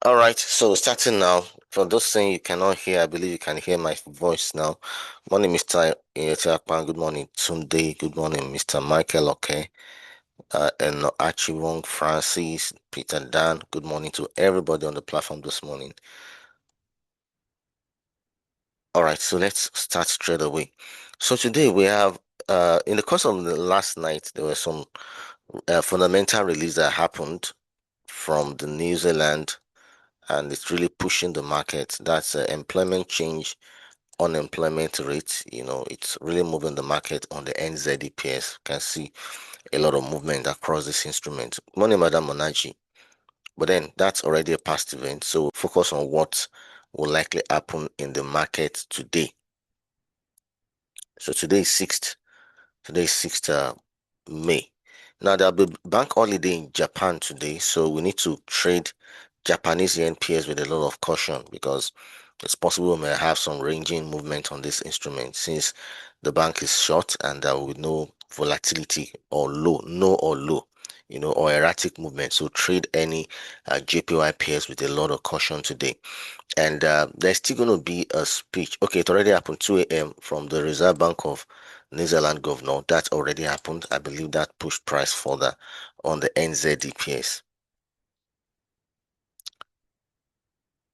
All right, so starting now, for those saying you cannot hear, I believe you can hear my voice now. Morning, Mr. Etiakpan. Good morning, Tunde. Good morning, Mr. Michael. Okay, and Archie Wong, Francis, Peter Dan. Good morning to everybody on the platform this morning. All right, so let's start straight away. So today we have, in the course of the last night, there were some fundamental release that happened from the New Zealand, and it's really pushing the market. That's employment change, unemployment rate. It's really moving the market on the NZEPS. You can see a lot of movement across this instrument. Morning, Madam Monaji. But then that's already a past event. So focus on what will likely happen in the market today. So today is 6th. Today is 6th May. Now there'll be bank holiday in Japan today, so we need to trade Japanese yen pairs with a lot of caution because it's possible we may have some ranging movement on this instrument since the bank is short and there will be no volatility or low, no or low, or erratic movement. So trade any JPY pairs with a lot of caution today. And there's still going to be a speech. Okay, it already happened 2 a.m. from the Reserve Bank of New Zealand governor. That already happened. I believe that pushed price further on the NZDPS.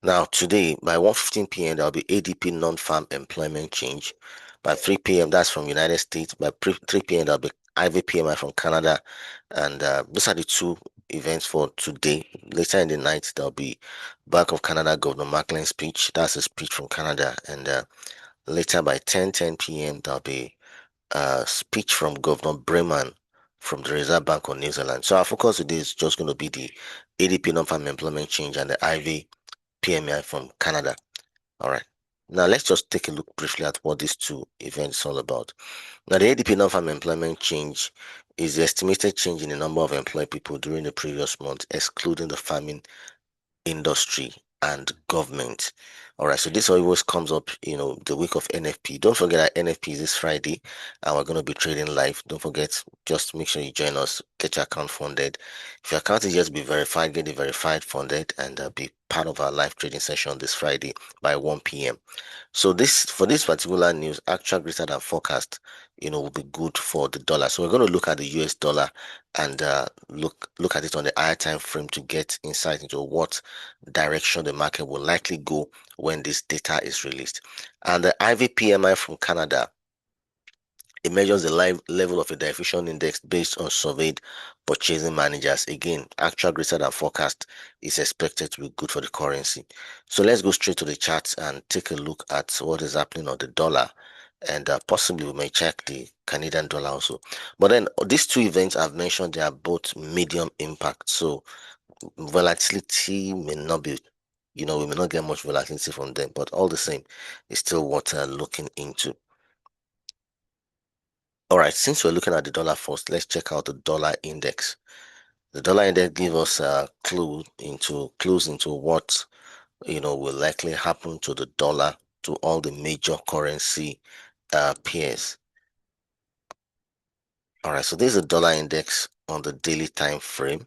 Now, today, by 1:15 p.m., there'll be ADP non-farm employment change. By 3 p.m., that's from United States. By 3 p.m., there'll be IVPMI from Canada. And those are the two events for today. Later in the night, there'll be Bank of Canada Governor Macklein's speech. That's a speech from Canada. And later by 10 p.m., there'll be a speech from Governor Breman from the Reserve Bank of New Zealand. So our focus today is just going to be the ADP non-farm employment change and the IV PMI from Canada. All right. Now let's just take a look briefly at what these two events are all about. Now the ADP non-farm employment change is the estimated change in the number of employed people during the previous month, excluding the farming industry and government. All right, so this always comes up, the week of NFP. Don't forget that NFP is this Friday and we're going to be trading live. Don't forget, just make sure you join us, get your account funded. If your account is yet to be verified, get it verified, funded, and be part of our live trading session this Friday by 1 p.m. So for this particular news, actual greater than forecast, will be good for the dollar. So we're going to look at the US dollar and look at it on the higher time frame to get insight into what direction the market will likely go when this data is released. And the IVPMI from Canada, it measures the level of a diffusion index based on surveyed purchasing managers. Again, actual greater than forecast is expected to be good for the currency. So let's go straight to the charts and take a look at what is happening on the dollar. And possibly we may check the Canadian dollar also. But then these two events I've mentioned, they are both medium impact. So volatility may not be, we may not get much volatility from them, but all the same, it's still worth looking into. All right, since we're looking at the dollar first, let's check out the dollar index. The dollar index gives us a clues into what will likely happen to the dollar, to all the major currency pairs. All right, so this is the dollar index on the daily time frame.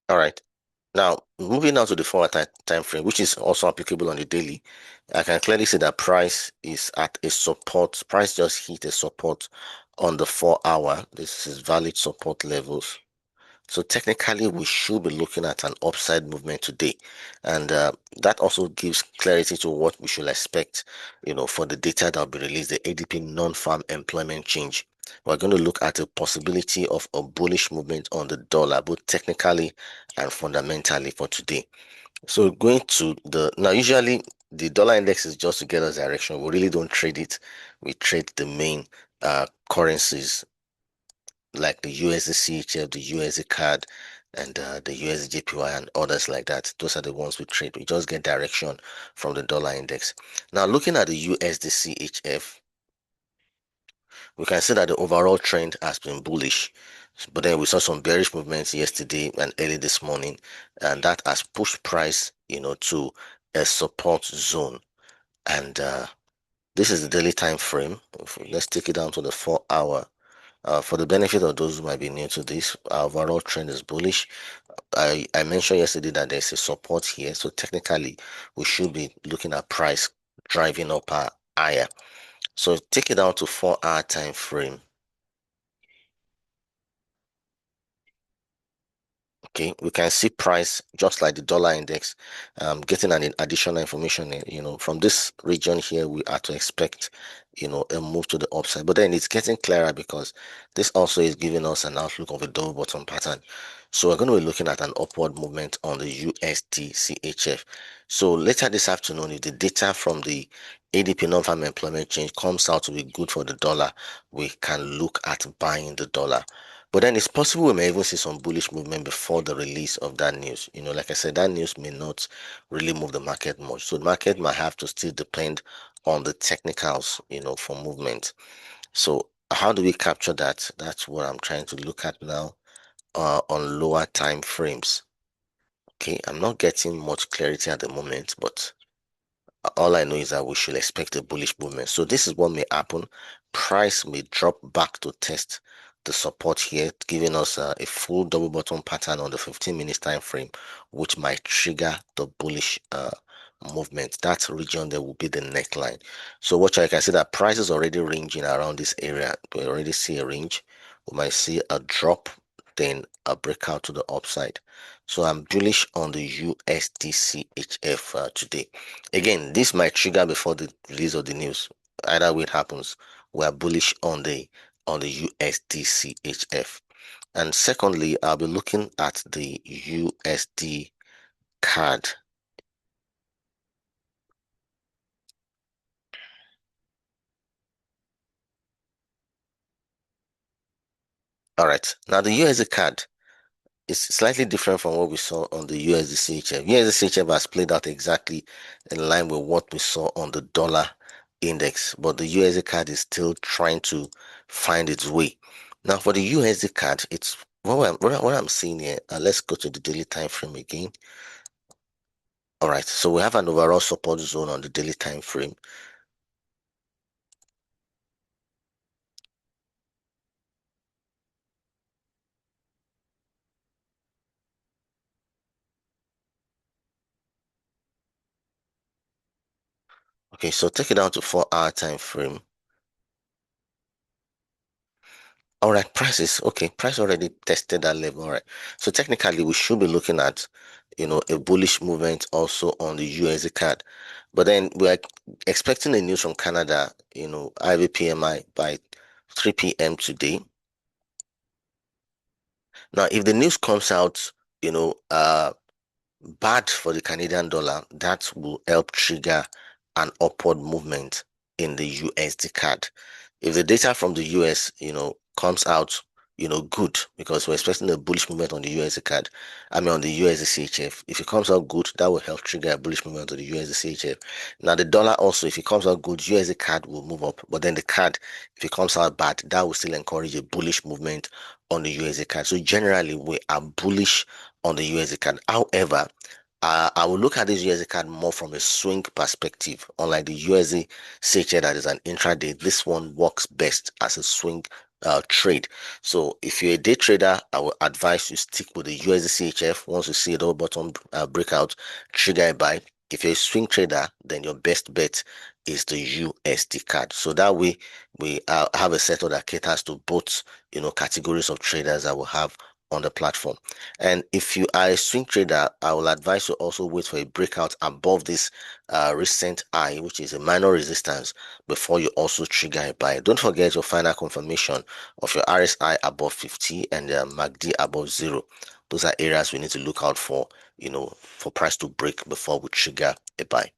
All right. Now, moving on to the forward time frame, which is also applicable on the daily, I can clearly see that price is at a support. Price just hit a support on the 4 hour. This is valid support levels. So technically, we should be looking at an upside movement today, and that also gives clarity to what we should expect, for the data that will be released, the ADP non-farm employment change. We're going to look at a possibility of a bullish movement on the dollar, both technically and fundamentally for today. So going to now usually the dollar index is just to get us direction. We really don't trade it. We trade the main currencies like the USD CHF, the USD CAD, and the USJPY and others like that. Those are the ones we trade. We just get direction from the dollar index. Now, looking at the USDCHF, we can see that the overall trend has been bullish. But then we saw some bearish movements yesterday and early this morning, and that has pushed price, to a support zone. And this is the daily time frame. Let's take it down to the 4 hour. For the benefit of those who might be new to this, our overall trend is bullish. I mentioned yesterday that there's a support here, so technically we should be looking at price driving up higher. So take it down to 4 hour time frame. Okay, we can see price just like the dollar index, getting an additional information. From this region here, we are to expect, a move to the upside. But then it's getting clearer because this also is giving us an outlook of a double bottom pattern. So we're going to be looking at an upward movement on the USD CHF. So later this afternoon, if the data from the ADP non-farm employment change comes out to be good for the dollar, we can look at buying the dollar. But then it's possible we may even see some bullish movement before the release of that news. Like I said, that news may not really move the market much. So the market might have to still depend on the technicals, for movement. So how do we capture that? That's what I'm trying to look at now on lower time frames. Okay, I'm not getting much clarity at the moment, but all I know is that we should expect a bullish movement. So this is what may happen. Price may drop back to test the support here, giving us a full double bottom pattern on the 15 minutes time frame, which might trigger the bullish movement. That region there will be the neckline. So watch, I can see that price is already ranging around this area. We already see a range. We might see a drop, then a breakout to the upside. So I'm bullish on the USDCHF today. Again, this might trigger before the release of the news. Either way it happens, we are bullish on the USDCHF. And secondly, I'll be looking at the USD card. All right. Now the USD card is slightly different from what we saw on the USD CHF. USD CHF has played out exactly in line with what we saw on the dollar index, but the USD card is still trying to find its way. Now for the USD card, it's what I'm seeing here. Let's go to the daily time frame again. All right, so we have an overall support zone on the daily time frame. Okay, so take it down to 4 hour time frame. All right, prices. Okay, price already tested that level. All right. So technically we should be looking at, a bullish movement also on the USD card. But then we're expecting the news from Canada, IVPMI by 3 p.m. today. Now, if the news comes out, bad for the Canadian dollar, that will help trigger an upward movement in the USD card. If the data from the US, comes out, good, because we're expecting a bullish movement on the USD card, I mean on the USD CHF. If it comes out good, that will help trigger a bullish movement on the USD CHF. Now the dollar also, if it comes out good, USD card will move up, but then the card, if it comes out bad, that will still encourage a bullish movement on the USD card. So generally, we are bullish on the USD card. However, I will look at this USD card more from a swing perspective. Unlike the USD CHF that is an intraday, this one works best as a swing trade. So if you're a day trader, I will advise you stick with the USD CHF. Once you see a double bottom breakout, trigger a buy. If you're a swing trader, then your best bet is the USD card. So that way, we have a setup that caters to both, categories of traders that will have on the platform. And if you are a swing trader, I will advise you also wait for a breakout above this recent high, which is a minor resistance, before you also trigger a buy. Don't forget your final confirmation of your RSI above 50 and MACD above 0. Those are areas we need to look out for, for price to break before we trigger a buy.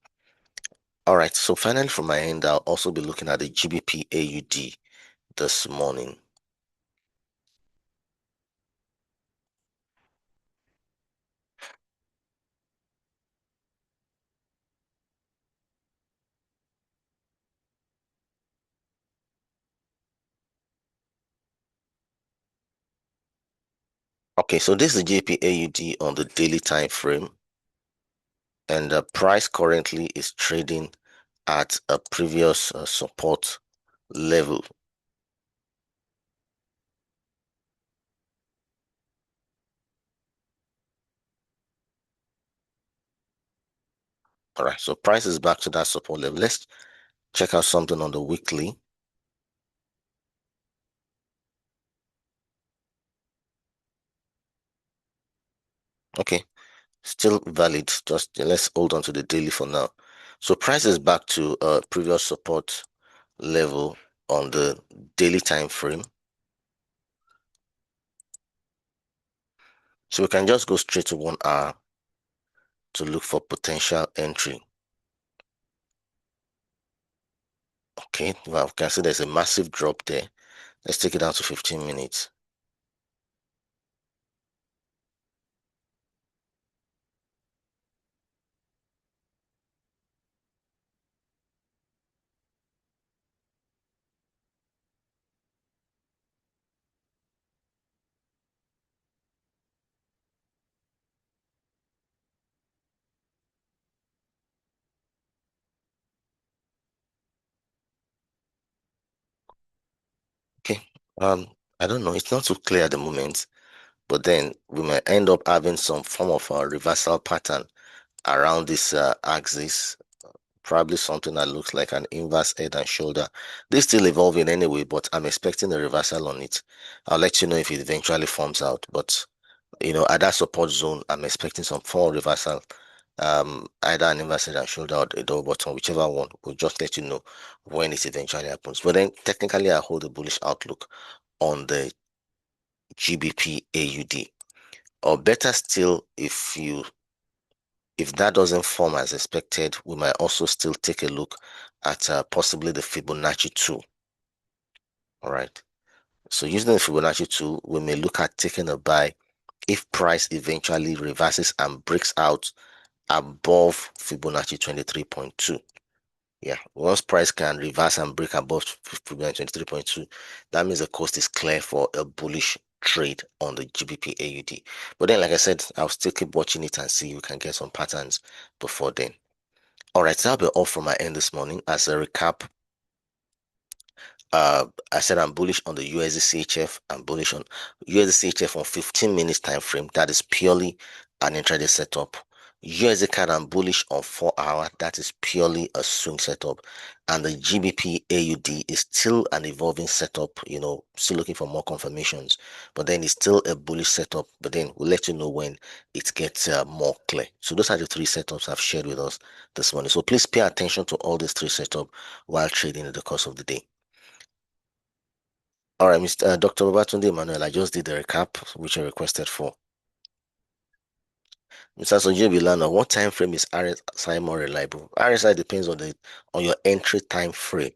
All right, so finally from my end, I'll also be looking at the GBP AUD this morning. Okay, so this is GPAUD on the daily time frame, and the price currently is trading at a previous support level. All right, so price is back to that support level. Let's check out something on the weekly. Okay, still valid. Just let's hold on to the daily for now. So price is back to previous support level on the daily time frame. So we can just go straight to 1 hour to look for potential entry. Okay, well, we can see there's a massive drop there. Let's take it down to 15 minutes. Okay, I don't know. It's not too clear at the moment, but then we might end up having some form of a reversal pattern around this axis. Probably something that looks like an inverse head and shoulder. This still evolving anyway, but I'm expecting a reversal on it. I'll let you know if it eventually forms out. But at that support zone, I'm expecting some form of reversal. Either an inverse head and shoulder or a double bottom, whichever one. We'll just let you know when it eventually happens. But then technically, I hold a bullish outlook on the GBP AUD. Or better still, if that doesn't form as expected, we might also still take a look at possibly the Fibonacci tool. All right. So using the Fibonacci tool, we may look at taking a buy if price eventually reverses and breaks out above Fibonacci 23.2. Yeah, once price can reverse and break above Fibonacci 23.2, that means the coast is clear for a bullish trade on the GBP AUD. But then, like I said, I'll still keep watching it and see if we can get some patterns before then. All right, so that'll be all from my end this morning. As a recap, I said I'm bullish on the USD CHF. I'm bullish on USD CHF on 15 minutes time frame. That is purely an intraday setup. USD CAD I'm bullish on 4 hour. That is purely a swing setup. And the GBP AUD is still an evolving setup. Still looking for more confirmations. But then it's still a bullish setup. But then we'll let you know when it gets more clear. So those are the three setups I've shared with us this morning. So please pay attention to all these three setups while trading in the course of the day. All right, Mr. Dr. Babatunde Emmanuel, I just did the recap which I requested for. Mr. Soji Bilano, what time frame is RSI more reliable? RSI depends on your entry time frame.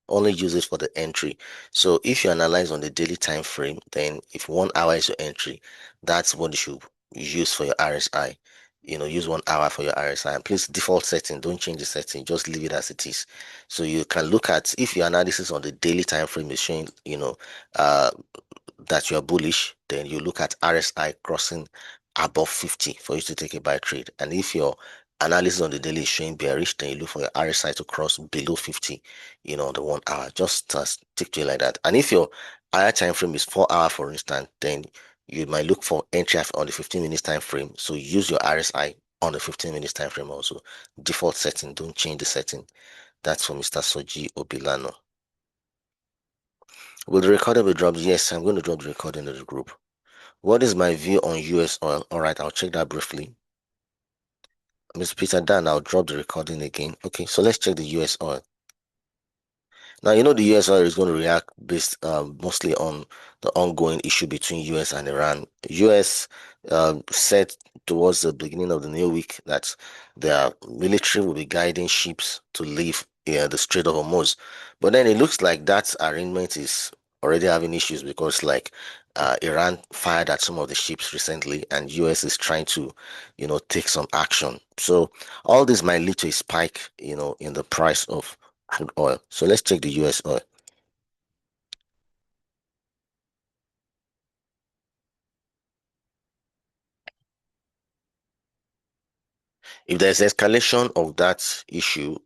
Only use it for the entry. So if you analyze on the daily time frame, then if 1 hour is your entry, that's what you should use for your RSI. Use 1 hour for your RSI. And please default setting, don't change the setting, just leave it as it is. So you can look at if your analysis on the daily time frame is showing, uh that you're bullish, then you look at RSI crossing above 50 for you to take a buy trade. And if your analysis on the daily is showing bearish, then you look for your RSI to cross below 50, on the 1 hour. Just stick to it like that. And if your higher time frame is 4 hour, for instance, then you might look for entry on the 15 minutes time frame. So use your RSI on the 15 minutes time frame also. Default setting, don't change the setting. That's for Mr. Soji Obilano. Will the recording be dropped? Yes, I'm going to drop the recording in the group. What is my view on US oil? All right, I'll check that briefly. Mr. Peter Dan, I'll drop the recording again. Okay, so let's check the US oil. Now, the US oil is going to react based mostly on the ongoing issue between US and Iran. US said towards the beginning of the new week that their military will be guiding ships to leave the Strait of Hormuz. But then it looks like that arrangement is already having issues because like Iran fired at some of the ships recently and US is trying to, take some action. So all this might lead to a spike, in the price of crude oil. So let's check the US oil. If there's escalation of that issue,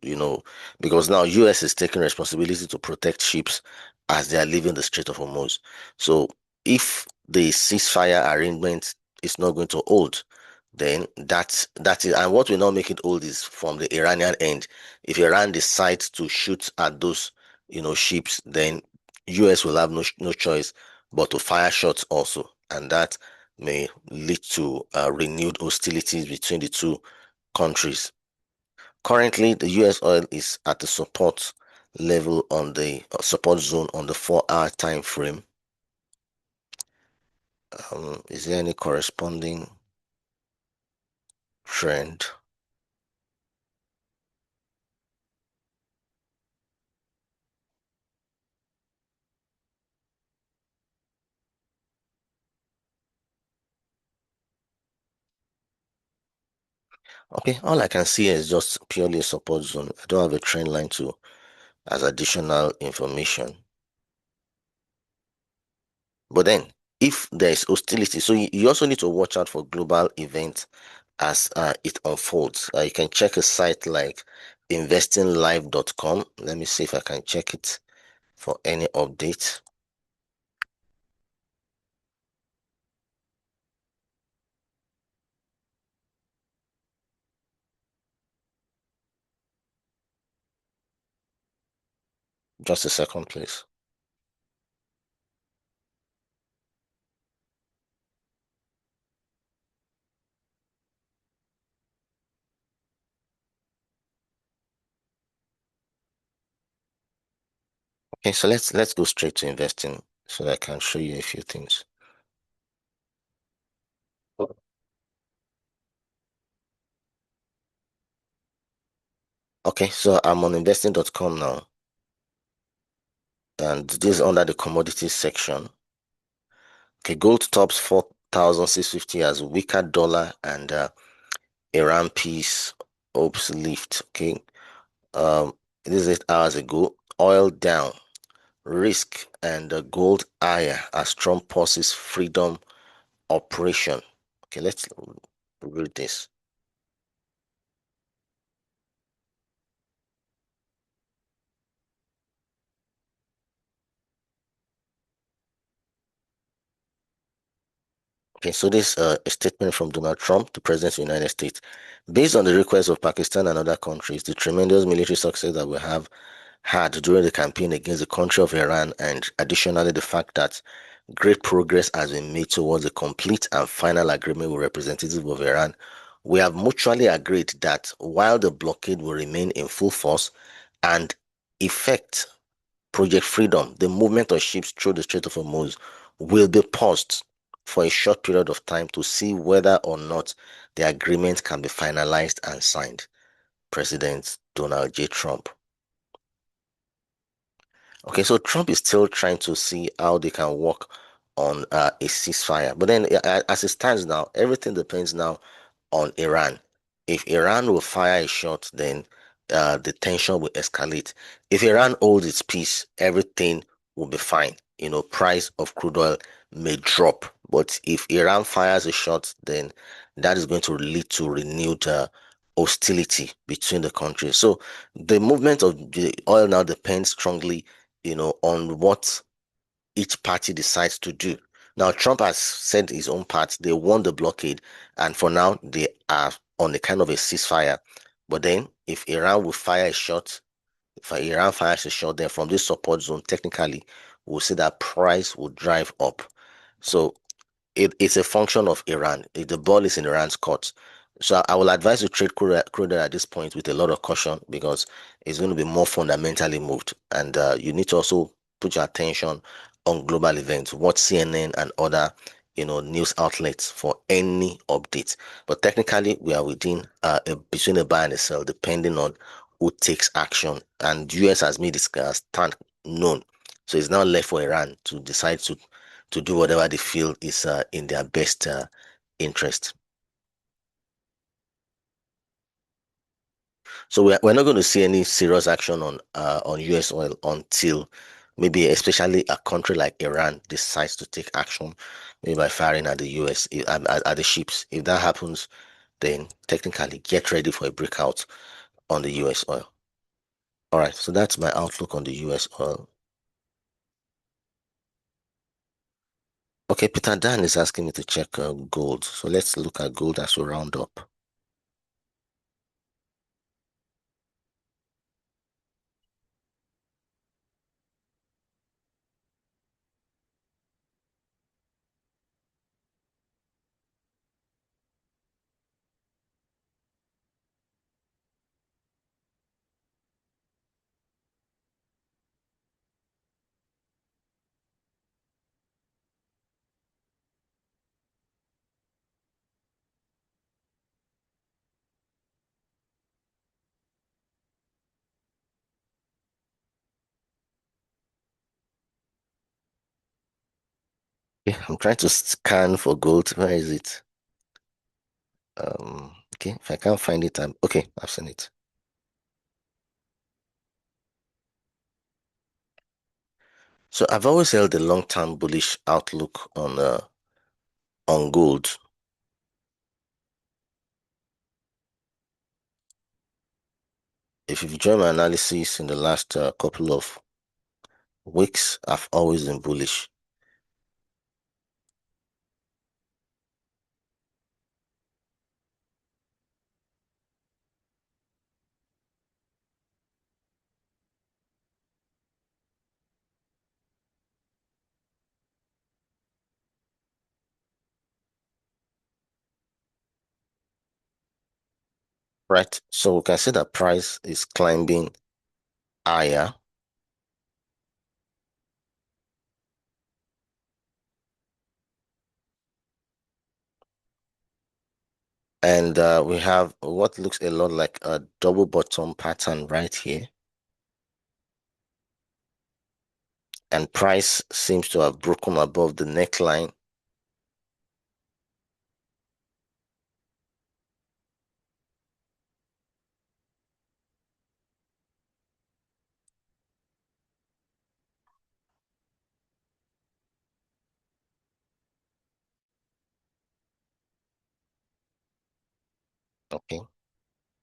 because now US is taking responsibility to protect ships as they are leaving the Strait of Hormuz. So if the ceasefire arrangement is not going to hold, then that's it. And what will not make it hold is from the Iranian end. If Iran decides to shoot at those, ships, then US will have no choice but to fire shots also, and that may lead to renewed hostilities between the two countries. Currently, the US oil is at the support level on the support zone on the 4-hour time frame. Is there any corresponding trend? Okay, all I can see is just purely a support zone. I don't have a trend line to as additional information. But then, if there is hostility, so you also need to watch out for global events as it unfolds. You can check a site like investinglive.com. Let me see if I can check it for any update. Just a second, please. Okay, so let's go straight to investing so that I can show you a few things. Okay, so I'm on investing.com now, and this is under the commodities section. Okay, gold tops 4,650 as weaker dollar and Iran peace hopes lift. Okay, this is 8 hours ago. Oil down, risk and gold higher as Trump pauses freedom operation. Okay, let's read this. Okay, so this a statement from Donald Trump, the President of the United States. Based on the request of Pakistan and other countries, the tremendous military success that we have had during the campaign against the country of Iran, and additionally the fact that great progress has been made towards a complete and final agreement with representatives of Iran, we have mutually agreed that while the blockade will remain in full force and effect Project Freedom, the movement of ships through the Strait of Hormuz, will be paused for a short period of time to see whether or not the agreement can be finalized and signed. President Donald J. Trump. Okay, so Trump is still trying to see how they can work on a ceasefire. But then, as it stands now, everything depends now on Iran. If Iran will fire a shot, then the tension will escalate. If Iran holds its peace, everything will be fine. Price of crude oil may drop. But if Iran fires a shot, then that is going to lead to renewed hostility between the countries. So the movement of the oil now depends strongly, on what each party decides to do. Now, Trump has said his own part. They won the blockade, and for now, they are on a kind of a ceasefire. But then, if Iran will fire a shot, if Iran fires a shot, then from this support zone, technically, we'll see that price will drive up. So it's a function of Iran. The ball is in Iran's court. So I will advise you trade crude at this point with a lot of caution because it's going to be more fundamentally moved. And you need to also put your attention on global events, watch CNN and other news outlets for any updates. But technically, we are within between a buy and a sell, depending on who takes action. And US has made its stand known. So it's now left for Iran to decide to do whatever they feel is in their best interest. So we're not going to see any serious action on US oil until maybe especially a country like Iran decides to take action, maybe by firing at the US at the ships. If that happens, then technically get ready for a breakout on the US oil. All right, so that's my outlook on the US oil. Okay, Peter Dan is asking me to check gold. So let's look at gold as we round up. Okay, I'm trying to scan for gold. Where is it? Okay, if I can't find it, I'm okay, I've seen it. So I've always held a long-term bullish outlook on gold. If you've joined my analysis in the last couple of weeks, I've always been bullish. Right? So we can see that price is climbing higher. And we have what looks a lot like a double bottom pattern right here. And price seems to have broken above the neckline. Okay.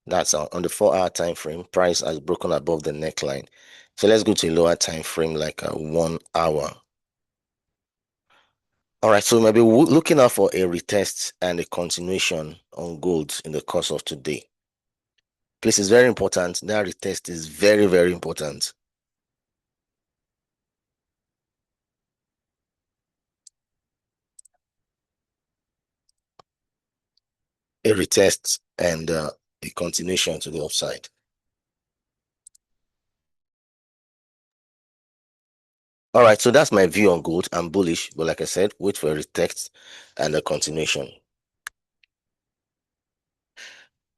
That's on the 4 hour time frame. Price has broken above the neckline. So let's go to a lower time frame, like a 1 hour. All right, so maybe looking out for a retest and a continuation on gold in the course of today. Please, it's very important. That retest is very, very important. A retest and a continuation to the upside. All right, so that's my view on gold. I'm bullish, but like I said, wait for a retest and a continuation.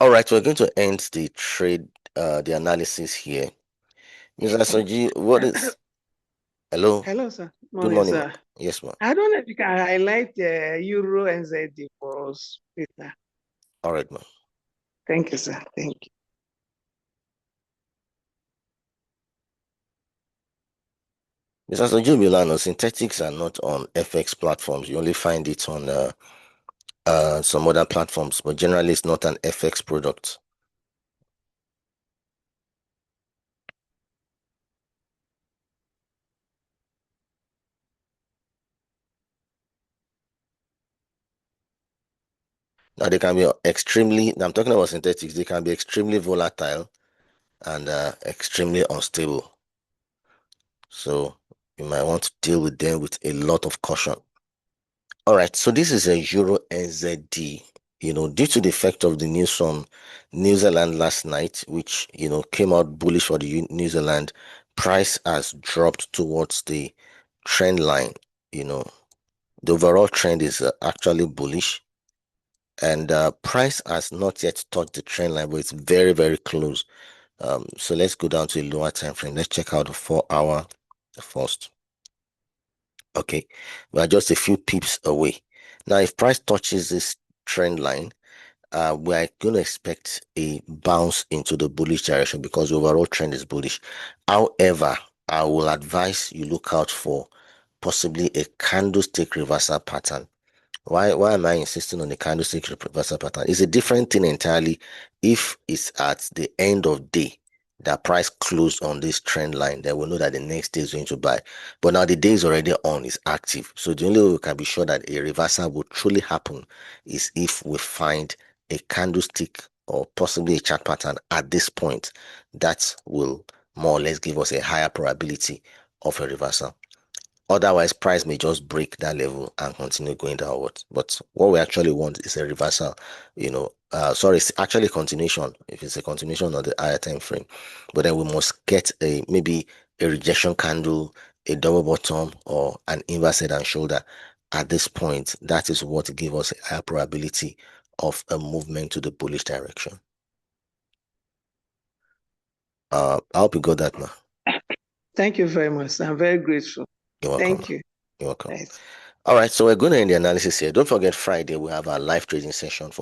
All right, we're going to end the trade, the analysis here. Mr. Soji, what is? Hello. Hello, sir. Good Morning, morning, ma. sir. Yes, ma. I don't know if you can highlight Euro NZD for us, Peter. All right, ma. Thank you, sir. Thank you. Mr. Soji Milano, synthetics are not on FX platforms. You only find it on some other platforms, but generally it's not an FX product. Now they can be extremely, I'm talking about synthetics, they can be extremely volatile and extremely unstable. So you might want to deal with them with a lot of caution. All right, so this is a Euro NZD. Due to the effect of the news from New Zealand last night, which, came out bullish for the New Zealand, price has dropped towards the trend line. You know, the overall trend is actually bullish, and price has not yet touched the trend line, but it's very, very close. So let's go down to a lower time frame. Let's check out the 4 hour first. Okay, we are just a few pips away. Now, if price touches this trend line, we're going to expect a bounce into the bullish direction because the overall trend is bullish. However, I will advise you look out for possibly a candlestick reversal pattern Why am I insisting on the candlestick reversal pattern? It's a different thing entirely if it's at the end of day that price closed on this trend line, then we'll know that the next day is going to buy. But now the day is already on, is active. So the only way we can be sure that a reversal will truly happen is if we find a candlestick or possibly a chart pattern at this point that will more or less give us a higher probability of a reversal. Otherwise, price may just break that level and continue going downwards. But what we actually want is a reversal, sorry, it's actually continuation if it's a continuation of the higher time frame. But then we must get maybe a rejection candle, a double bottom, or an inverse head and shoulder. At this point, that is what gives us a higher probability of a movement to the bullish direction. I hope you got that now. Thank you very much. I'm very grateful. You're welcome. Thank you. You're welcome. Yes. All right, so we're going to end the analysis here. Don't forget Friday we have our live trading session for